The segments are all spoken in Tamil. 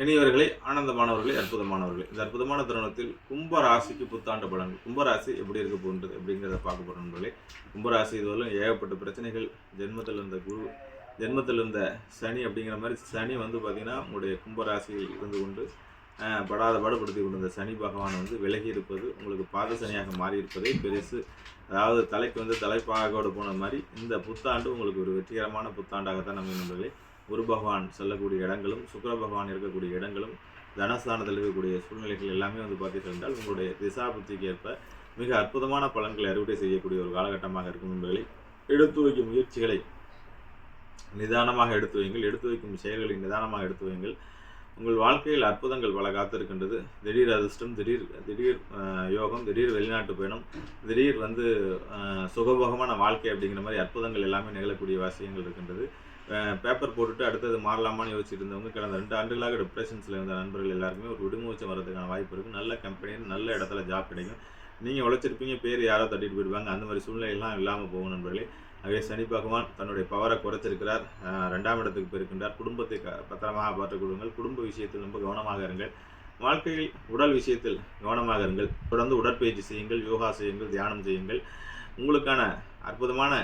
இனியவர்களே, ஆனந்தமானவர்களே, அற்புதமானவர்களே, இந்த அற்புதமான தருணத்தில் கும்பராசிக்கு புத்தாண்டு பலன்கள், கும்பராசி எப்படி இருக்க போன்றது அப்படிங்கிறத பார்க்க போகிற நண்பர்களே. கும்பராசி இதுவரையும் ஏகப்பட்ட பிரச்சனைகள், ஜென்மத்தில் இருந்த குரு, ஜென்மத்தில் இருந்த சனி அப்படிங்கிற மாதிரி சனி பார்த்திங்கன்னா உங்களுடைய கும்பராசியில் இருந்து கொண்டு படாத பாடுபடுத்தி கொண்டு இந்த சனி பகவான் விலகி இருப்பது, உங்களுக்கு பாத சனியாக மாறி இருப்பதே பெருசு. அதாவது தலைக்கு தலைப்பாகோடு போன மாதிரி இந்த புத்தாண்டு உங்களுக்கு ஒரு வெற்றிகரமான புத்தாண்டாகத்தான் நம்ம நண்பர்களே. குரு பகவான் செல்லக்கூடிய இடங்களும், சுக்கிர பகவான் இருக்கக்கூடிய இடங்களும், தனஸ்தானத்தில் இருக்கக்கூடிய சூழ்நிலைகள் எல்லாமே பார்த்தீர்கள் உங்களுடைய திசா புத்திக்கு ஏற்ப மிக அற்புதமான பலன்களை அறுவடை செய்யக்கூடிய ஒரு காலகட்டமாக இருக்கும் என்பதை எடுத்து வைக்கும் முயற்சிகளை நிதானமாக எடுத்து வையுங்கள். எடுத்து வைக்கும் செயல்களை நிதானமாக எடுத்து வையுங்கள். உங்கள் வாழ்க்கையில் அற்புதங்கள் பல காத்திருக்கின்றது. திடீர் அதிர்ஷ்டம், திடீர் யோகம், திடீர் வெளிநாட்டு பயணம், திடீர் சுகபோகமான வாழ்க்கை அப்படிங்கிற மாதிரி அற்புதங்கள் எல்லாமே நிகழக்கூடிய வாசியங்கள் இருக்கின்றது. பேப்பர் போட்டுட்டு அடுத்தது மாறலாமான்னு யோசிச்சுட்டு இருந்தவங்க கடந்த 2 ஆண்டுகளாக டிப்ரெஷன்ஸில் இருந்த நண்பர்கள் எல்லாருக்குமே ஒரு விடுமுச்சம் வர்றதுக்கான வாய்ப்பு இருக்குது. நல்ல கம்பெனியில் நல்ல இடத்துல ஜாப் கிடைக்கும். நீங்கள் உழைச்சிருப்பீங்க, பேர் யாரோ தட்டிட்டு போயிடுவாங்க. அந்த மாதிரி சூழ்நிலையெல்லாம் இல்லாமல் போகும் நண்பர்களே. ஆகவே சனி பகவான் தன்னுடைய பவரை குறைச்சிருக்கிறார். 2ஆம் இடத்துக்கு போயிருக்கின்றார். குடும்பத்தை பத்திரமாக பார்த்துக் கொள்ளுங்கள். குடும்ப விஷயத்தில் ரொம்ப கவனமாக இருங்கள். வாழ்க்கையில் உடல் விஷயத்தில் கவனமாக இருங்கள். தொடர்ந்து உடற்பயிற்சி செய்யுங்கள், யோகா செய்யுங்கள், தியானம் செய்யுங்கள். உங்களுக்கான அற்புதமான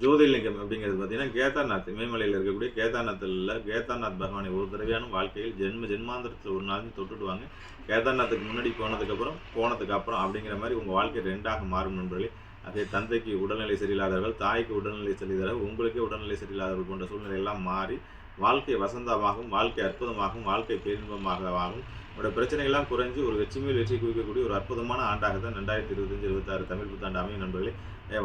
ஜோதிர்லிங்கம் அப்படிங்கிறது பார்த்தீங்கன்னா கேதார்நாத், இமயமலையில் இருக்கக்கூடிய கேதார்நாத் பகவானை ஒரு தடவையான வாழ்க்கையில் ஜென்மாந்திரத்தில் ஒரு நாள் தொட்டுட்டு வாங்க. கேதார்நாத்துக்கு முன்னாடி போனதுக்கு அப்புறம் அப்படிங்கிற மாதிரி உங்கள் வாழ்க்கை 2ஆக மாறும் நண்பர்களே. அதே தந்தைக்கு உடல்நிலை சரியில்லாதவர்கள், தாய்க்கு உடல்நிலை சரியில்லாதவர்கள், உங்களுக்கே உடல்நிலை சரியில்லாதவர்கள் போன்ற சூழ்நிலை எல்லாம் மாறி வாழ்க்கை வசந்தமாகவும், வாழ்க்கை அற்புதமாகவும், வாழ்க்கை பேரின்பமாகவும், உங்களோட பிரச்சனைகள்லாம் குறைஞ்சி ஒரு வெற்றி மேல் வெற்றி குவிக்கக்கூடிய ஒரு அற்புதமான ஆண்டாக தான் 2025-26 தமிழ் புத்தாண்டு அமையும் நண்பர்களே.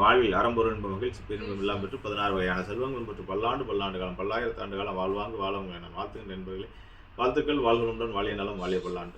வாழ்வில் அறம்பொருள் இன்ப மகிழ்ச்சி பேரின்பம் எல்லாம் பெற்று 16 வகையான செல்வங்கள் பெற்று பல்லாண்டு காலம், பல்லாயிரத்து ஆண்டு காலம் வாழ்வாங்க வாழவங்க என வாழ்த்துகின்ற நண்பர்களே. வாழ்த்துக்கள். வாழ்களுடன் வாழிய நலம், வாழிய பல்லாண்டு.